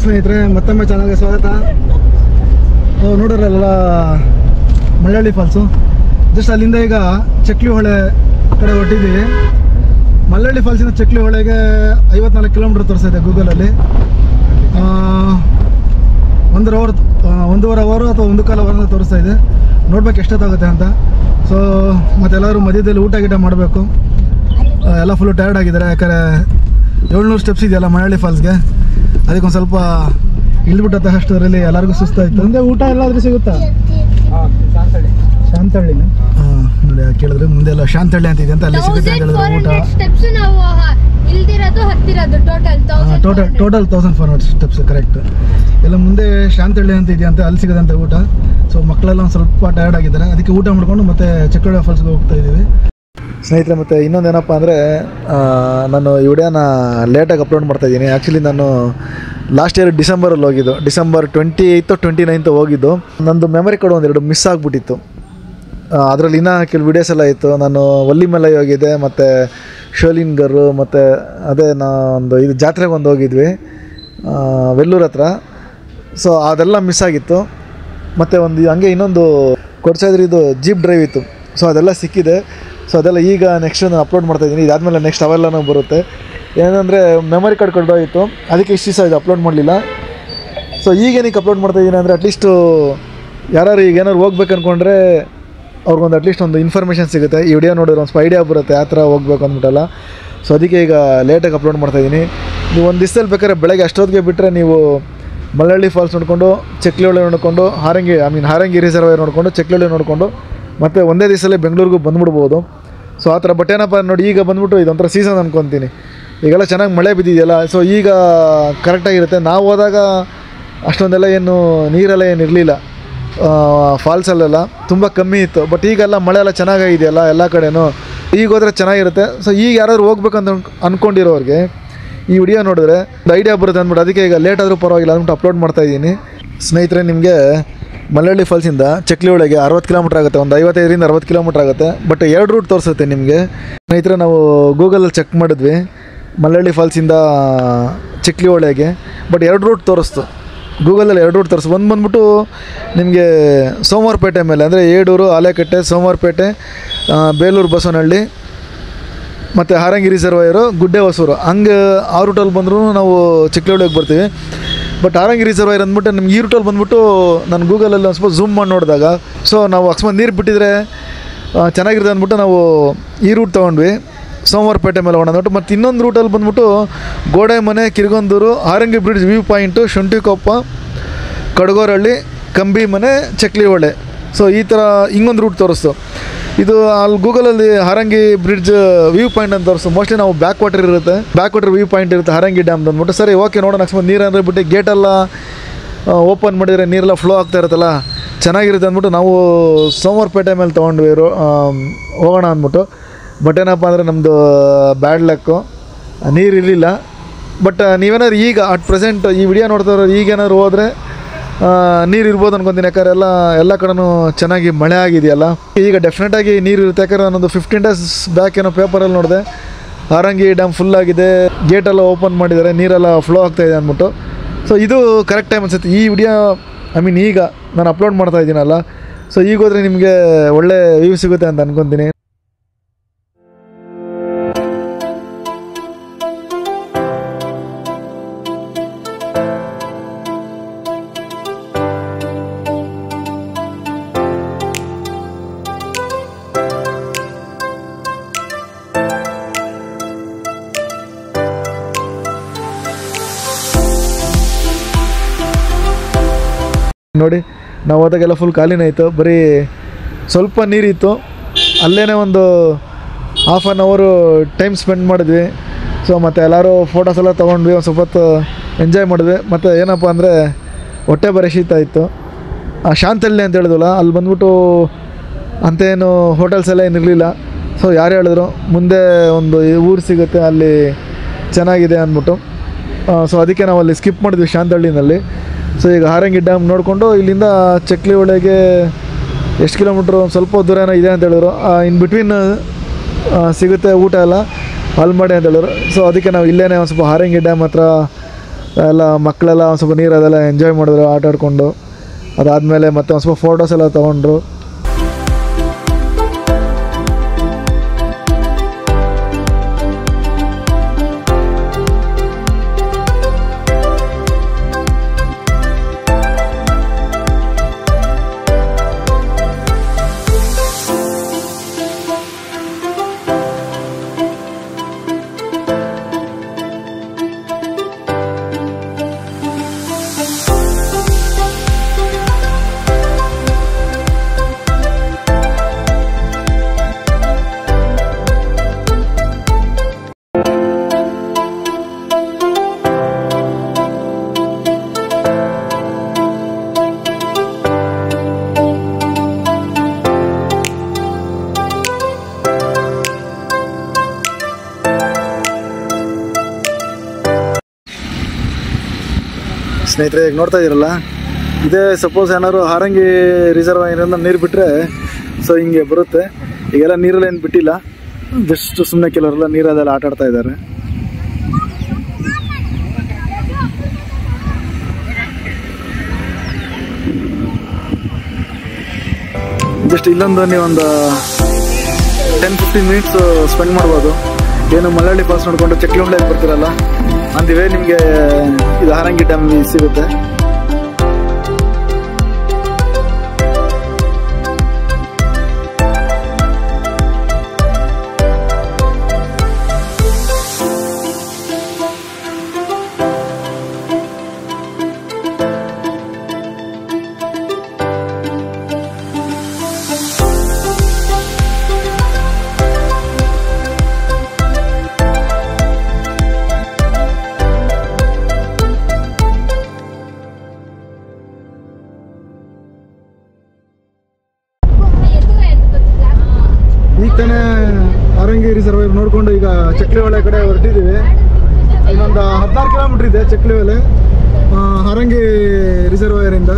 ಸ್ನೇಹಿತರೆ ಮತ್ತೊಮ್ಮೆ ಚಾನಲ್ಗೆ ಸ್ವಾಗತ. ನೋಡಿರಲ್ಲ ಮಳ್ಳಳ್ಳಿ ಫಾಲ್ಸು, ಜಸ್ಟ್ ಅಲ್ಲಿಂದ ಈಗ ಚಕ್ಲಿ ಹೊಳೆ ಕಡೆ ಹೊಟ್ಟಿದ್ದೀವಿ. ಮಳ್ಳಳ್ಳಿ ಫಾಲ್ಸಿನ ಚಕ್ಲಿ ಹೊಳೆಗೆ 54 ಕಿಲೋಮೀಟರ್ ತೋರಿಸ್ತಿದೆ ಗೂಗಲಲ್ಲಿ. 1.5 ಅವರ್ ಅಥವಾ 1.25 ಅವರ್ ತೋರಿಸ್ತಾ ಇದೆ. ನೋಡ್ಬೇಕು ಎಷ್ಟೊತ್ತಾಗುತ್ತೆ ಅಂತ. ಸೊ ಮತ್ತೆಲ್ಲರೂ ಮಧ್ಯದಲ್ಲಿ ಊಟ ಗೀಟ ಮಾಡಬೇಕು. ಎಲ್ಲ ಫುಲ್ಲು ಟಯರ್ಡ್ ಆಗಿದ್ದಾರೆ, ಯಾಕಂದರೆ 700 ಸ್ಟೆಪ್ಸ್ ಇದೆಯಲ್ಲ ಮಳ್ಳಳ್ಳಿ ಫಾಲ್ಸ್ಗೆ. ಅದಕ್ಕೊಂದು ಸ್ವಲ್ಪ ಇಳಿದ್ಬಿಟ್ಟ ಅಷ್ಟರಲ್ಲಿ ಎಲ್ಲರಿಗೂ ಸುಸ್ತಾಯಿತು. ಮುಂದೆ ಊಟ ಎಲ್ಲಾದರೂ ಸಿಗುತ್ತಾ? ಶಾಂತಹಳ್ಳಿನ ನೋಡಿ ಕೇಳಿದ್ರೆ ಮುಂದೆ ಎಲ್ಲ ಶಾಂತಹಳ್ಳಿ ಅಂತ ಇದೆ ಅಂತ, ಅಲ್ಲಿ ಸಿಗುತ್ತೆ ಅಂತ ಹೇಳಿದ್ರು ಊಟ. Total 1400 steps correct. ಎಲ್ಲ ಮುಂದೆ ಶಾಂತಹಳ್ಳಿ ಅಂತ ಇದೆಯಂತ, ಅಲ್ಲಿ ಸಿಗೋದಂತೆ ಊಟ. ಸೊ ಮಕ್ಕಳೆಲ್ಲ ಒಂದು ಸ್ವಲ್ಪ ಟಯರ್ಡ್ ಆಗಿದ್ದಾರೆ, ಅದಕ್ಕೆ ಊಟ ಮಾಡ್ಕೊಂಡು ಮತ್ತೆ ಚಕ್ರೊಳ ಫಾಲ್ಸ್ಗೆ ಹೋಗ್ತಾ ಇದ್ದೀವಿ ಸ್ನೇಹಿತರೆ. ಮತ್ತು ಇನ್ನೊಂದೇನಪ್ಪ ಅಂದರೆ, ನಾನು ಈ ವಿಡಿಯೋನ ಲೇಟಾಗಿ ಅಪ್ಲೋಡ್ ಮಾಡ್ತಾಯಿದ್ದೀನಿ. ಆ್ಯಕ್ಚುಲಿ ನಾನು ಲಾಸ್ಟ್ ಇಯರ್ ಡಿಸೆಂಬರಲ್ಲಿ ಹೋಗಿದ್ದು, ಡಿಸೆಂಬರ್ 28 29 ಹೋಗಿದ್ದು. ನಂದು ಮೆಮರಿ ಕಾರ್ಡ್ ಒಂದೆರಡು ಮಿಸ್ ಆಗಿಬಿಟ್ಟಿತ್ತು. ಅದರಲ್ಲಿ ಇನ್ನೂ ಕೆಲವು ವೀಡಿಯೋಸ್ ಎಲ್ಲ ಇತ್ತು. ನಾನು ಒಲ್ಲಿಮಲೈ ಹೋಗಿದ್ದೆ, ಮತ್ತು ಶೋಲಿನ್ಗರು, ಮತ್ತು ಅದೇ ಒಂದು ಇದು ಜಾತ್ರೆಗೆ ಒಂದು ಹೋಗಿದ್ವಿ ವೆಲ್ಲೂರ್ ಹತ್ರ. ಸೊ ಅದೆಲ್ಲ ಮಿಸ್ ಆಗಿತ್ತು. ಮತ್ತು ಒಂದು ಹಂಗೆ ಇನ್ನೊಂದು ಕೊಡ್ಸಾದ್ರಿದು ಜೀಪ್ ಡ್ರೈವ್ ಇತ್ತು. ಸೊ ಅದೆಲ್ಲ ಸಿಕ್ಕಿದೆ. ಸೊ ಅದೆಲ್ಲ ಈಗ ನೆಕ್ಸ್ಟ್ ನಾನು ಅಪ್ಲೋಡ್ ಮಾಡ್ತಾಯಿದ್ದೀನಿ. ಇದಾದಮೇಲೆ ನೆಕ್ಸ್ಟ್ ಅವೆಲ್ಲನೂ ಬರುತ್ತೆ. ಏನಂದರೆ ಮೆಮರಿ ಕಾರ್ಡ್ ಕಳೆದೋಗಿತ್ತು, ಅದಕ್ಕೆ ಇಷ್ಟು ದಿವಸ ಇದು ಅಪ್ಲೋಡ್ ಮಾಡಲಿಲ್ಲ. ಸೊ ಈಗೇನಕ್ಕೆ ಅಪ್ಲೋಡ್ ಮಾಡ್ತಾಯಿದ್ದೀನಿ ಅಂದರೆ, ಅಟ್ಲೀಸ್ಟು ಯಾರು ಈಗ ಏನಾದ್ರು ಹೋಗ್ಬೇಕು ಅಂದ್ಕೊಂಡ್ರೆ ಅವ್ರಿಗೊಂದು ಅಟ್ಲೀಸ್ಟ್ ಒಂದು ಇನ್ಫಾರ್ಮೇಷನ್ ಸಿಗುತ್ತೆ. ಈ ವಿಡಿಯೋ ನೋಡಿದ್ರೆ ಒಂದು ಸ್ವಲ್ಪ ಐಡಿಯಾ ಬರುತ್ತೆ ಯಾವ ಥರ ಹೋಗ್ಬೇಕು ಅಂದ್ಬಿಟ್ಟಲ್ಲ. ಸೊ ಅದಕ್ಕೆ ಈಗ ಲೇಟಾಗಿ ಅಪ್ಲೋಡ್ ಮಾಡ್ತಾಯಿದ್ದೀನಿ. ನೀವು ಒಂದು ದಿವಸದಲ್ಲಿ ಬೇಕಾದ್ರೆ ಬೆಳಗ್ಗೆ ಅಷ್ಟೊತ್ತಿಗೆ ಬಿಟ್ಟರೆ ನೀವು ಮಳ್ಳಳ್ಳಿ ಫಾಲ್ಸ್ ನೋಡಿಕೊಂಡು, ಚಕ್ಲಿ ಹೊಳೆ ನೋಡಿಕೊಂಡು, ಹಾರಂಗಿ ರಿಸರ್ವಾಯರ್ ನೋಡಿಕೊಂಡು, ಚಕ್ಲಿ ಹೊಳೆ ನೋಡಿಕೊಂಡು ಮತ್ತು ಒಂದೇ ದಿವಸದಲ್ಲಿ ಬೆಂಗಳೂರಿಗೂ ಬಂದುಬಿಡ್ಬೋದು. ಸೊ ಆ ಥರ. ಬಟ್ ಏನಪ್ಪ ನೋಡಿ, ಈಗ ಬಂದುಬಿಟ್ಟು ಇದೊಂಥರ ಸೀಸನ್ ಅಂದ್ಕೊತೀನಿ. ಈಗೆಲ್ಲ ಚೆನ್ನಾಗಿ ಮಳೆ ಬಿದ್ದಿದೆಯಲ್ಲ, ಸೊ ಈಗ ಕರೆಕ್ಟಾಗಿರುತ್ತೆ. ನಾವು ಹೋದಾಗ ಅಷ್ಟೊಂದೆಲ್ಲ ಏನು ನೀರೆಲ್ಲ ಏನು ಇರಲಿಲ್ಲ, ಫಾಲ್ಸಲ್ಲೆಲ್ಲ ತುಂಬ ಕಮ್ಮಿ ಇತ್ತು. ಬಟ್ ಈಗೆಲ್ಲ ಮಳೆ ಎಲ್ಲ ಚೆನ್ನಾಗಿದೆಯಲ್ಲ ಎಲ್ಲ ಕಡೆನೂ, ಈಗ ಹೋದರೆ ಚೆನ್ನಾಗಿರುತ್ತೆ. ಸೊ ಈಗ ಯಾರಾದ್ರು ಹೋಗ್ಬೇಕಂತ ಅಂದ್ಕೊಂಡಿರೋರಿಗೆ ಈ ವಿಡಿಯೋ ನೋಡಿದ್ರೆ ಒಂದು ಐಡಿಯಾ ಬರುತ್ತೆ ಅಂದ್ಬಿಟ್ಟು ಅದಕ್ಕೆ ಈಗ ಲೇಟ್ ಆದರೂ ಪರವಾಗಿಲ್ಲ ಅಂದ್ಬಿಟ್ಟು ಅಪ್ಲೋಡ್ ಮಾಡ್ತಾಯಿದ್ದೀನಿ ಸ್ನೇಹಿತರೆ. ನಿಮಗೆ ಮಳ್ಳಳ್ಳಿ ಫಾಲ್ಸಿಂದ ಚಕ್ಲಿ ಹೊಳೆಗೆ 60 ಕಿಲೋಮೀಟ್ರ್ ಆಗುತ್ತೆ, ಒಂದು 55ರಿಂದ 60 ಕಿಲೋಮೀಟ್ರ್ ಆಗುತ್ತೆ. ಬಟ್ 2 ರೂಟ್ ತೋರಿಸುತ್ತೆ ನಿಮಗೆ ಸ್ನೇಹಿತರೆ. ನಾವು ಗೂಗಲಲ್ಲಿ ಚೆಕ್ ಮಾಡಿದ್ವಿ ಮಳ್ಳಳ್ಳಿ ಫಾಲ್ಸಿಂದ ಚಕ್ಲಿ ಹೊಳೆಗೆ, ಬಟ್ 2 ರೂಟ್ ತೋರಿಸ್ತು ಗೂಗಲಲ್ಲಿ. 2 ರೂಟ್ ತೋರಿಸ್ತು. ಒಂದು ಬಂದ್ಬಿಟ್ಟು ನಿಮಗೆ ಸೋಮವಾರಪೇಟೆ ಮೇಲೆ, ಅಂದರೆ ಏಡೂರು, ಆಲೆಕಟ್ಟೆ, ಸೋಮವಾರಪೇಟೆ, ಬೇಲೂರು, ಬಸವನಹಳ್ಳಿ ಮತ್ತು ಹಾರಂಗಿ ರಿಸರ್ವಾಯರು, ಗುಡ್ಡೆ ಹೊಸೂರು, ಹಂಗೆ ಆ ರೂಟಲ್ಲಿ ಬಂದರೂ ನಾವು ಚಕ್ಲಿ ಹೊಳೆಗೆ ಬರ್ತೀವಿ. ಬಟ್ ಹಾರಂಗಿ ರಿಸರ್ವಾಯರ್ ಅಂದ್ಬಿಟ್ಟು ನಿಮ್ಗೆ ಈ ರೂಟಲ್ಲಿ ಬಂದ್ಬಿಟ್ಟು ನಾನು ಗೂಗಲಲ್ಲಿ ಒಂದು ಸ್ವಲ್ಪ ಝೂಮ್ ಮಾಡಿ ನೋಡಿದಾಗ, ಸೊ ನಾವು ಅಕಸ್ಮಾತ್ ನೀರು ಬಿಟ್ಟಿದ್ರೆ ಚೆನ್ನಾಗಿರುತ್ತೆ ಅಂದ್ಬಿಟ್ಟು ನಾವು ಈ ರೂಟ್ ತೊಗೊಂಡ್ವಿ, ಸೋಮವಾರಪೇಟೆ ಮೇಲೆ ಹೋಗೋಣ ಅಂದ್ಬಿಟ್ಟು. ಮತ್ತು ಇನ್ನೊಂದು ರೂಟಲ್ಲಿ ಬಂದ್ಬಿಟ್ಟು ಗೋಡೆ ಮನೆ, Kirgondur, Harangi bridge view point, Suntikoppa, Kadagorahalli, ಕಂಬಿ ಮನೆ, ಚಕ್ಲಿ ಹೊಳೆ. ಸೊ ಈ ಥರ ಹಿಂಗೊಂದು ರೂಟ್ ತೋರಿಸ್ತು. ಇದು ಅಲ್ಲಿ ಗೂಗಲಲ್ಲಿ ಹಾರಂಗಿ ಬ್ರಿಡ್ಜ್ ವ್ಯೂ ಪಾಯಿಂಟ್ ಅಂತ ತೋರಿಸ್ತು. ಮೋಸ್ಟ್ಲಿ ನಾವು ಬ್ಯಾಕ್ ವಾಟರ್ ಇರುತ್ತೆ, ಬ್ಯಾಕ್ ವಾಟರ್ ವ್ಯೂ ಪಾಯಿಂಟ್ ಇರುತ್ತೆ ಹಾರಂಗಿ ಡ್ಯಾಮ್ ಅಂದ್ಬಿಟ್ಟು. ಸರಿ ಓಕೆ ನೋಡೋಣ, ಅಕಸ್ಮಾತ್ ನೀರು ಅಂದರೆ ಬಿಟ್ಟು ಗೇಟೆಲ್ಲ ಓಪನ್ ಮಾಡಿದರೆ ನೀರೆಲ್ಲ ಫ್ಲೋ ಆಗ್ತಾ ಇರುತ್ತಲ್ಲ, ಚೆನ್ನಾಗಿರುತ್ತೆ ಅಂದ್ಬಿಟ್ಟು ನಾವು ಸೋಮವಾರಪೇಟೆ ಮೇಲೆ ತೊಗೊಂಡ್ವಿ ಹೋಗೋಣ ಅಂದ್ಬಿಟ್ಟು. ಬಟ್ ಏನಪ್ಪ ಅಂದರೆ ನಮ್ಮದು ಬ್ಯಾಡ್ ಲಕ್ಕು, ನೀರು ಇರಲಿಲ್ಲ. ಬಟ್ ನೀವೇನಾದ್ರು ಈಗ ಅಟ್ ಪ್ರೆಸೆಂಟ್ ಈ ವಿಡಿಯೋ ನೋಡ್ತಾ ಇರೋರು ಈಗೇನಾದ್ರು ಹೋದರೆ ನೀರು ಇರ್ಬೋದು ಅನ್ಕೊತೀನಿ. ಯಾಕಂದ್ರೆ ಎಲ್ಲ ಕಡೆನೂ ಚೆನ್ನಾಗಿ ಮಳೆ ಆಗಿದೆಯಲ್ಲ, ಈಗ ಡೆಫಿನೆಟಾಗಿ ನೀರು ಇರುತ್ತೆ. ಯಾಕಂದರೆ ನಾನೊಂದು 15 ಡೇಸ್ ಬ್ಯಾಕ್ ಏನೋ ಪೇಪರಲ್ಲಿ ನೋಡಿದೆ, ಹಾರಂಗಿ ಡ್ಯಾಮ್ ಫುಲ್ ಆಗಿದೆ, ಗೇಟೆಲ್ಲ ಓಪನ್ ಮಾಡಿದ್ದಾರೆ, ನೀರೆಲ್ಲ ಫ್ಲೋ ಆಗ್ತಾಯಿದೆ ಅಂದ್ಬಿಟ್ಟು. ಸೊ ಇದು ಕರೆಕ್ಟ್ ಟೈಮ್ ಅನ್ಸುತ್ತೆ. ಈ ವಿಡಿಯೋ ಈಗ ನಾನು ಅಪ್ಲೋಡ್ ಮಾಡ್ತಾ ಇದ್ದೀನಲ್ಲ, ಸೊ ಈಗ ಹೋದರೆ ನಿಮಗೆ ಒಳ್ಳೆ ವ್ಯೂ ಸಿಗುತ್ತೆ ಅಂತ ಅನ್ಕೊತೀನಿ. ನೋಡಿ ನಾವು ಹೋದಾಗೆಲ್ಲ ಫುಲ್ ಖಾಲಿನೇ ಇತ್ತು, ಬರೀ ಸ್ವಲ್ಪ ನೀರಿತ್ತು. ಅಲ್ಲೇ ಒಂದು ಹಾಫ್ ಆನ್ ಅವರು ಟೈಮ್ ಸ್ಪೆಂಡ್ ಮಾಡಿದ್ವಿ. ಸೊ ಮತ್ತು ಎಲ್ಲರೂ ಫೋಟೋಸ್ ಎಲ್ಲ ತೊಗೊಂಡ್ವಿ, ಒಂದು ಸ್ವಲ್ಪ ಹೊತ್ತು ಎಂಜಾಯ್ ಮಾಡಿದ್ವಿ. ಮತ್ತು ಏನಪ್ಪ ಅಂದರೆ ಹೊಟ್ಟೆ ಬರೀ ಶೀತ ಇತ್ತು. ಶಾಂತಹಳ್ಳಿ ಅಂತ ಹೇಳಿದ್ವಲ್ಲ, ಅಲ್ಲಿ ಬಂದ್ಬಿಟ್ಟು ಅಂತೇನು ಹೋಟೆಲ್ಸ್ ಎಲ್ಲ ಏನಿರಲಿಲ್ಲ. ಸೊ ಯಾರು ಹೇಳಿದ್ರು ಮುಂದೆ ಒಂದು ಊರು ಸಿಗುತ್ತೆ ಅಲ್ಲಿ ಚೆನ್ನಾಗಿದೆ ಅಂದ್ಬಿಟ್ಟು. ಸೊ ಅದಕ್ಕೆ ನಾವು ಅಲ್ಲಿ ಸ್ಕಿಪ್ ಮಾಡಿದ್ವಿ ಶಾಂತಹಳ್ಳಿನಲ್ಲಿ. ಸೊ ಈಗ ಹಾರಂಗಿ ಡ್ಯಾಮ್ ನೋಡಿಕೊಂಡು ಇಲ್ಲಿಂದ ಚಕ್ಲಿ ಹೊಳೆಗೆ ಎಷ್ಟು ಕಿಲೋಮೀಟ್ರು, ಸ್ವಲ್ಪ ದೂರ ಏನೋ ಇದೆ ಅಂತ ಹೇಳಿದ್ರು. ಇನ್ ಬಿಟ್ವೀನ್ ಸಿಗುತ್ತೆ ಊಟ ಎಲ್ಲ ಅಲ್ಲಿ ಮಾಡಿ ಅಂತ ಹೇಳಿದ್ರು. ಸೊ ಅದಕ್ಕೆ ನಾವು ಇಲ್ಲೇ ಒಂದು ಸ್ವಲ್ಪ ಹಾರಂಗಿ ಡ್ಯಾಮ್ ಹತ್ರ ಎಲ್ಲ ಮಕ್ಕಳೆಲ್ಲ ಒಂದು ಸ್ವಲ್ಪ ನೀರು ಅದೆಲ್ಲ ಎಂಜಾಯ್ ಮಾಡಿದ್ರು ಆಟ ಆಡಿಕೊಂಡು. ಅದಾದಮೇಲೆ ಮತ್ತೆ ಒಂದು ಸ್ವಲ್ಪ ಫೋಟೋಸ್ ಎಲ್ಲ ತೊಗೊಂಡ್ರು. ಸ್ನೇಹಿತರೆ ಈಗ ನೋಡ್ತಾ ಇದ್ದೀರಲ್ಲ, ಇದೇ ಸಪೋಸ್ ಏನಾದ್ರು ಹಾರಂಗಿ ರಿಸರ್ವಾಯರಿಂದ ನೀರು ಬಿಟ್ಟರೆ ಸೊ ಹಿಂಗೆ ಬರುತ್ತೆ. ಈಗೆಲ್ಲ ನೀರೆಲ್ಲ ಏನು ಬಿಟ್ಟಿಲ್ಲ, ಜಸ್ಟ್ ಸುಮ್ಮನೆ ಕೆಲವರೆಲ್ಲ ನೀರದೆಲ್ಲ ಆಟ ಆಡ್ತಾ ಇದ್ದಾರೆ. ಜಸ್ಟ್ ಇಲ್ಲೊಂದು ನೀವೊಂದು 10-15 ಮಿನಿಟ್ಸ್ ಸ್ಪೆಂಡ್ ಮಾಡ್ಬೋದು. ಏನು ಮಳ್ಳಳ್ಳಿ ಫಾಲ್ಸ್ ನೋಡಿಕೊಂಡು ಚಕ್ಲಿಹೊಳೆಗೆ ಬರ್ತೀರಲ್ಲ, ಅಂದಿವೇ ನಿಮಗೆ ಇದು ಹಾರಂಗಿ ಡ್ಯಾಮ್ ಸಿಗುತ್ತೆ. ಈಗ ತಾನೇ ಹಾರಂಗಿ ರಿಸರ್ವಾಯರ್ ನೋಡಿಕೊಂಡು ಈಗ ಚಕ್ಲಿಹೊಳೆ ಕಡೆ ಹೊರಟಿದ್ದೀವಿ. ಇನ್ನೊಂದು 16 ಕಿಲೋಮೀಟ್ರ್ ಇದೆ ಚಕ್ಲಿಹೊಳೆ ಹಾರಂಗಿ ರಿಸರ್ವಾಯರಿಂದ.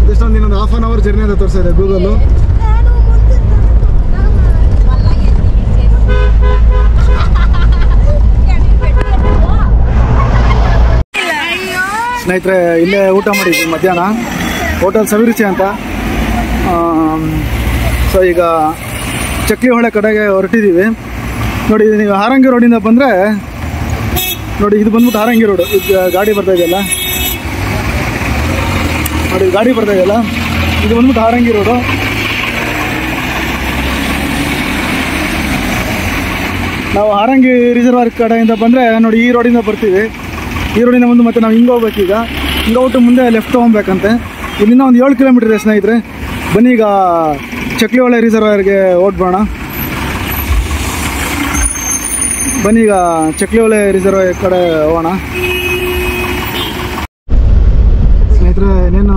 ಜಸ್ಟ್ ಇನ್ನೊಂದು ಹಾಫ್ ಆನ್ ಅವರ್ ಜರ್ನಿ ಅಂತ ತೋರಿಸ್ತಾ ಇದೆ ಗೂಗಲ್ಲು. ಸ್ನೇಹಿತರೆ ಇಲ್ಲೇ ಊಟ ಮಾಡಿದ್ವಿ ಮಧ್ಯಾಹ್ನ, ಹೋಟೆಲ್ ಸವಿರುಚಿ ಅಂತ. ಸೊ ಈಗ ಚಕ್ಲಿಹೊಳೆ ಕಡೆಗೆ ಹೊರಟಿದ್ದೀವಿ. ನೋಡಿ, ನೀವು ಹಾರಂಗಿ ರೋಡಿಂದ ಬಂದರೆ ನೋಡಿ, ಇದು ಬಂದ್ಬಿಟ್ಟು ಹಾರಂಗಿ ರೋಡು. ಇದು ಗಾಡಿ ಬರ್ತಾ ಇದೆಯಲ್ಲ ನೋಡಿ, ಗಾಡಿ ಬರ್ತಾ ಇದೆಯಲ್ಲ, ಇದು ಬಂದ್ಬಿಟ್ಟು ಹಾರಂಗಿ ರೋಡು. ನಾವು ಹಾರಂಗಿ ರಿಸರ್ವಾಯರ್ ಕಡೆಯಿಂದ ಬಂದರೆ ನೋಡಿ, ಈ ರೋಡಿಂದ ಬರ್ತೀವಿ. ಈ ರೋಡಿಂದ ಬಂದು ಮತ್ತೆ ನಾವು ಹಿಂಗೆ ಹೋಗ್ಬೇಕೀಗ. ಹಿಂಗೆ ಹೋಗ್ಬಿಟ್ಟು ಮುಂದೆ ಲೆಫ್ಟ್ ತೊಗೊಬೇಕಂತೆ. ಇಲ್ಲಿಂದ ಒಂದು 7 ಕಿಲೋಮೀಟ್ರ್ ಇದೆ ಸ್ನೇಹಿತರೆ. ಬನ್ನಿ ಈಗ ಚಕ್ಲಿಹೊಳೆ ರಿಸರ್ವಾಯರ್ಗೆ ಓಡ್ಬೋಣ. ಬನ್ನಿ ಈಗ ಚಕ್ಲಿಹೊಳೆ ರಿಸರ್ವಾಯರ್ ಕಡೆ ಹೋಗೋಣ. ಸ್ನೇಹಿತರೆ ಇನ್ನೇನು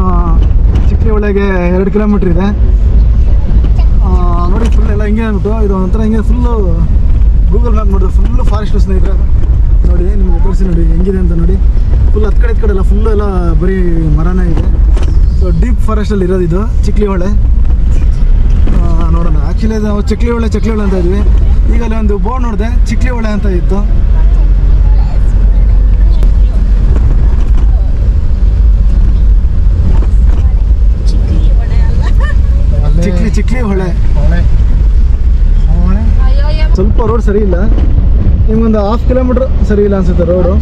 ಚಕ್ಲಿಹೊಳೆಗೆ 2 ಕಿಲೋಮೀಟ್ರ್ ಇದೆ. ನೋಡಿ ಫುಲ್ ಎಲ್ಲ ಹಿಂಗೆ ಅಂದ್ಬಿಟ್ಟು ಇದು ಒಂಥರ ಹಿಂಗೆ ಫುಲ್ಲು ಗೂಗಲ್ ಮ್ಯಾಪ್ ನೋಡಿದ್ರೆ ಫುಲ್ಲು ಫಾರೆಸ್ಟು ಸ್ನೇಹಿತರೆ. ನೋಡಿ ನಿಮಗೆ ತೋರಿಸಿ ನೋಡಿ ಹೆಂಗಿದೆ ಅಂತ ನೋಡಿ. ಫುಲ್ ಹತ್ತು ಕಡೆ ಎಲ್ಲ ಫುಲ್ಲು ಎಲ್ಲ ಬರೀ ಮರನೇ ಇದೆ. ಸೊ ಡೀಪ್ ಫಾರೆಸ್ಟಲ್ಲಿ ಇರೋದು ಇದು ಚಕ್ಲಿಹೊಳೆ. ನೋಡೋಣ. ಆ್ಯಕ್ಚುಲಿ ನಾವು ಚಕ್ಲಿಹೊಳೆ ಅಂತ ಇದ್ವಿ. ಈಗ ಅಲ್ಲಿ ಒಂದು ಬೋರ್ಡ್ ನೋಡಿದೆ, ಚಕ್ಲಿಹೊಳೆ ಅಂತ ಇತ್ತು. ಚಕ್ಲಿಹೊಳೆ ಸ್ವಲ್ಪ ರೋಡ್ ಸರಿ ಇಲ್ಲ. ನಿಮ್ಗೊಂದು 1/2 ಕಿಲೋಮೀಟ್ರ್ ಸರಿ ಇಲ್ಲ ಅನ್ಸುತ್ತೆ ರೋಡು.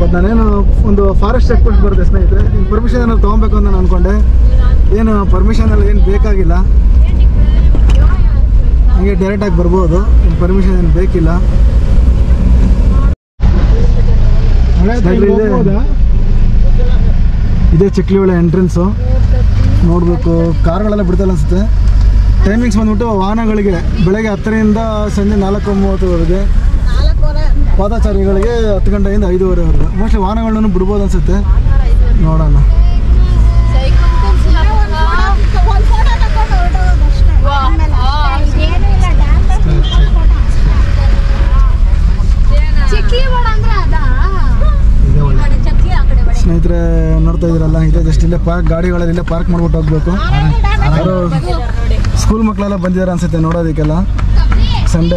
ಬಟ್ ನಾನೇನು ಒಂದು ಫಾರೆಸ್ಟ್ ಚೆಕ್ ಪೋಸ್ಟ್ ಬರುತ್ತೆ ಸ್ನೇಹಿತರೆ. ನಿಮ್ಮ ಪರ್ಮಿಷನ್ ಏನಾದ್ರು ತೊಗೊಬೇಕು ಅಂತ ನಾನು ಅಂದ್ಕೊಂಡೆ. ಏನು ಪರ್ಮಿಷನ್ ಎಲ್ಲ ಏನು ಬೇಕಾಗಿಲ್ಲ, ಹಾಗೆ ಡೈರೆಕ್ಟಾಗಿ ಬರ್ಬೋದು. ನಿಮ್ಮ ಪರ್ಮಿಷನ್ ಏನು ಬೇಕಿಲ್ಲ. ಇದೇ ಚಕ್ಲಿಹೊಳೆ ಎಂಟ್ರೆನ್ಸು. ನೋಡಬೇಕು, ಕಾರ್ಗಳೆಲ್ಲ ಬಿಡ್ತಲ್ಲ ಅನಿಸುತ್ತೆ. ಟೈಮಿಂಗ್ಸ್ ಬಂದ್ಬಿಟ್ಟು ವಾಹನಗಳಿಗೆ ಬೆಳಗ್ಗೆ 10ರಿಂದ ಸಂಜೆ 4:30ವರೆಗೆ, ಪಾದಚಾರಿಗಳಿಗೆ 10 ಗಂಟೆಯಿಂದ 5:30ವರೆಗೆ. ಮೋಸ್ಟ್ಲಿ ವಾಹನಗಳನ್ನೂ ಬಿಡ್ಬೋದು ಅನಿಸುತ್ತೆ. ನೋಡೋಣ. ಸ್ನೇಹಿತರೆ ನೋಡ್ತಾ ಇದ್ದೀರಲ್ಲ, ಇದೆ ಜಸ್ಟ್ ಇಲ್ಲೇ ಗಾಡಿಗಳಲ್ಲಿ ಇಲ್ಲೇ ಪಾರ್ಕ್ ಮಾಡ್ಬಿಟ್ಟು ಹೋಗ್ಬೇಕು. ಯಾರು ಸ್ಕೂಲ್ ಮಕ್ಕಳೆಲ್ಲ ಬಂದಿದ್ದಾರೆ ಅನ್ಸುತ್ತೆ ನೋಡೋದಕ್ಕೆಲ್ಲ. ಸಂಡೇ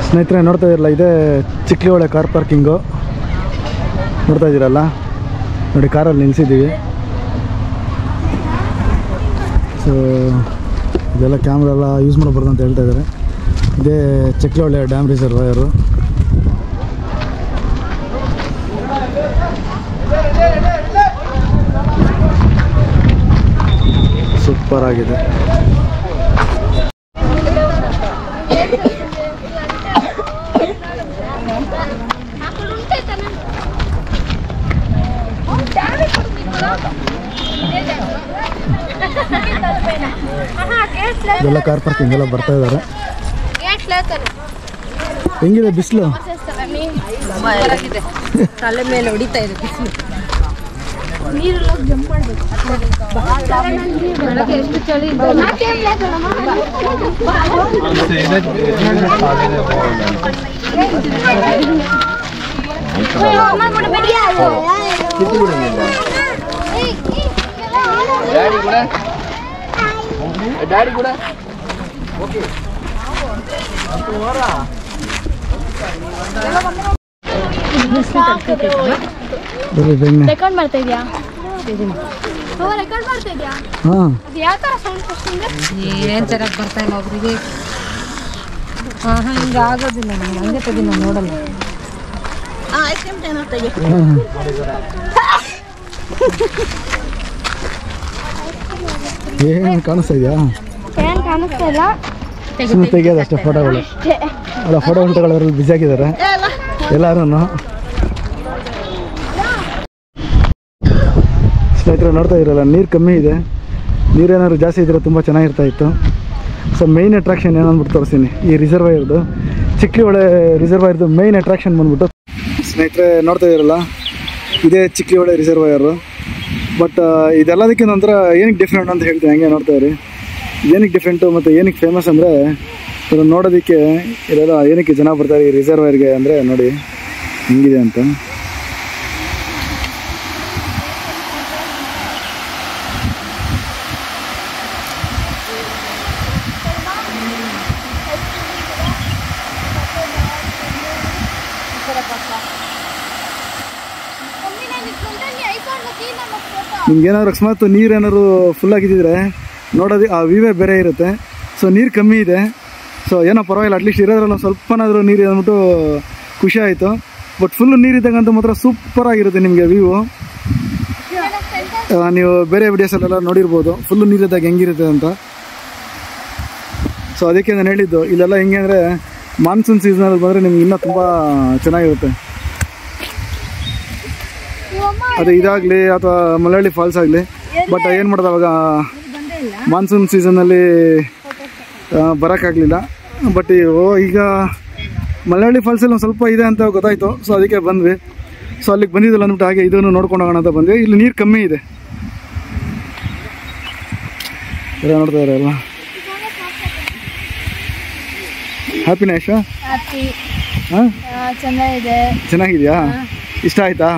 ಸ್ನೇಹಿತರೆ ನೋಡ್ತಾ ಇರಲ್ಲ, ಇದೇ ಚಿಕ್ಲಿಹೊಳೆ ಕಾರ್ ಪಾರ್ಕಿಂಗು ನೋಡ್ತಾ ಇದ್ದೀರಲ್ಲ. ನೋಡಿ ಕಾರಲ್ಲಿ ನಿಲ್ಲಿಸಿದ್ದೀವಿ. ಸೊ ಇದೆಲ್ಲ ಕ್ಯಾಮ್ರಾ ಎಲ್ಲ ಯೂಸ್ ಮಾಡಬಾರ್ದು ಅಂತ ಹೇಳ್ತಾ ಇದ್ದಾರೆ. ಇದೇ ಚಿಕ್ಲಿಹೊಳೆ ಡ್ಯಾಮ್ ರಿಸರ್ವಾಯರು. ಸೂಪರ್ ಆಗಿದೆ. ಎಲ್ಲ ಕಾರ್ ಪಾರ್ಕಿಂಗ್ ಎಲ್ಲ ಬರ್ತಾ ಇದ್ದಾರೆ. ಹೆಂಗಿದೆ ಬಿಸಿಲು? ತಲೆ ಮೇಲೆ ಹೊಡಿತಾ ಇದೆ ಬಿಸಿಲು. ಬೆಳಗ್ಗೆ ಎಷ್ಟು ಚಳಿ ಡ್ಯಾಡಿ ಕೂಡ ಓಕೆ ರೆಕಾರ್ಡ್ ಮಾಡ್ತಾ ಇದೆಯಾ? ರೆಕಾರ್ಡ್ ಮಾಡ್ತಾ ಇದೆಯಾ? ಅದು ಯಾವ ಥರ ಸೌಂಡ್ ಏನು ಚೆನ್ನಾಗಿ ಬರ್ತಾ ಇಲ್ಲ ಒಬ್ರಿಗೆ. ಹಿಂಗೆ ಆಗೋದಿಲ್ಲ ನನಗೆ. ಹಂಗೆ ತೆಗಿ, ನಾನು ನೋಡಲ್ಲ. ಏನು ಕಾಣಿಸ್ತಾ ಇದೆಯಾ? ಏನು ಕಾಣಿಸ್ತಾ ಇಲ್ಲ. ಸುಮ್ಮನೆ ತೆಗಿಯೋದು ಅಷ್ಟೇ ಫೋಟೋಗಳು. ಅಲ್ಲ, ಫೋಟೋ ಹೊಂಟಗಳಲ್ಲಿ ಬ್ಯುಸಿ ಆಗಿದ್ದಾರೆ ಎಲ್ಲರೂ. ಸ್ನೇಹಿತರೆ ನೋಡ್ತಾ ಇರಲ್ಲ, ನೀರು ಕಮ್ಮಿ ಇದೆ. ನೀರೇನಾದ್ರು ಜಾಸ್ತಿ ಇದ್ದರೆ ತುಂಬ ಚೆನ್ನಾಗಿರ್ತಾ ಇತ್ತು. ಸೊ ಮೇಯ್ನ್ ಅಟ್ರಾಕ್ಷನ್ ಏನಂದ್ಬಿಟ್ಟು ತೋರಿಸ್ತೀನಿ. ಈ ರಿಸರ್ವಾಯರ್ದು, ಚಿಕ್ಲಿಹೊಳೆ ರಿಸರ್ವಾಯರ್ದು ಮೇಯ್ನ್ ಅಟ್ರಾಕ್ಷನ್ ಬಂದ್ಬಿಟ್ಟು ಸ್ನೇಹಿತರೆ ನೋಡ್ತಾ ಇರಲ್ಲ, ಇದೇ ಚಿಕ್ಲಿಹೊಳೆ ರಿಸರ್ವಾಯರು. ಬಟ್ ಇದೆಲ್ಲದಕ್ಕಿಂತ ಒಂಥರ ಏನಕ್ಕೆ ಡಿಫ್ರೆಂಟ್ ಅಂತ ಹೇಳ್ತೀನಿ. ಹಂಗೆ ನೋಡ್ತಾ ಇರಿ, ಏನಕ್ಕೆ ಡಿಫ್ರೆಂಟು ಮತ್ತು ಏನಕ್ಕೆ ಫೇಮಸ್ ಅಂದರೆ ಇದನ್ನು ನೋಡೋದಕ್ಕೆ ಇದೆಲ್ಲ ಏನಕ್ಕೆ ಜನ ಬರ್ತಾರೆ ಈ ರಿಸರ್ವಾಯರ್ಗೆ ಅಂದರೆ ನೋಡಿ ಹೆಂಗಿದೆ ಅಂತ. ನಿಮ್ಗೇನಾದ್ರು ಅಕಸ್ಮಾತ್ ನೀರೇನಾದ್ರು ಫುಲ್ ಆಗಿದ್ದಿದ್ರೆ ನೋಡೋದು ಆ ವ್ಯೂವೇ ಬೇರೆ ಇರುತ್ತೆ. ಸೊ ನೀರು ಕಮ್ಮಿ ಇದೆ. ಸೊ ಏನೋ ಪರವಾಗಿಲ್ಲ, ಅಟ್ಲೀಸ್ಟ್ ಇರೋದ್ರಲ್ಲ ಸ್ವಲ್ಪನಾದರೂ ನೀರು ಅಂದ್ಬಿಟ್ಟು ಖುಷಿ ಆಯಿತು. ಬಟ್ ಫುಲ್ಲು ನೀರಿದ್ದಂಗಂತ ಮಾತ್ರ ಸೂಪರಾಗಿರುತ್ತೆ ನಿಮಗೆ ವ್ಯೂ. ನೀವು ಬೇರೆ ವಿಡಿಯೋಸಲ್ಲೆಲ್ಲ ನೋಡಿರ್ಬೋದು ಫುಲ್ಲು ನೀರಿದ್ದಾಗ ಹೆಂಗಿರುತ್ತೆ ಅಂತ. ಸೊ ಅದಕ್ಕೆ ನಾನು ಹೇಳಿದ್ದು, ಇಲ್ಲೆಲ್ಲ ಹೆಂಗೆ ಅಂದರೆ ಮಾನ್ಸೂನ್ ಸೀಸನಲ್ಲಿ ಬಂದರೆ ನಿಮ್ಗೆ ಇನ್ನೂ ತುಂಬ ಚೆನ್ನಾಗಿರುತ್ತೆ. ಅದು ಇದಾಗಲಿ ಅಥವಾ ಮಲಹಳ್ಳಿ ಫಾಲ್ಸ್ ಆಗಲಿ. ಬಟ್ ಏನು ಮಾಡೋದು, ಅವಾಗ ಮಾನ್ಸೂನ್ ಸೀಸನ್ನಲ್ಲಿ ಬರೋಕ್ಕಾಗಲಿಲ್ಲ. ಬಟ್ ಈಗ ಮಲಹಳ್ಳಿ ಫಾಲ್ಸಲ್ಲಿ ಒಂದು ಸ್ವಲ್ಪ ಇದೆ ಅಂತ ಗೊತ್ತಾಯಿತು. ಸೊ ಅದಕ್ಕೆ ಬಂದ್ವಿ. ಸೊ ಅಲ್ಲಿಗೆ ಬಂದಿದ್ದಿಲ್ಲ ಅಂದ್ಬಿಟ್ಟು ಹಾಗೆ ಇದನ್ನು ನೋಡ್ಕೊಂಡು ಹೋಗೋಣ ಅಂತ ಬಂದ್ವಿ. ಇಲ್ಲಿ ನೀರು ಕಮ್ಮಿ ಇದೆ. ನೋಡ್ತಾ ಇರಲ್ಲ, ಹ್ಯಾಪಿನಾ ಯಶ? ಚೆನ್ನಾಗಿದೆ. ಚೆನ್ನಾಗಿದೆಯಾ? ಇಷ್ಟ ಆಯ್ತಾ?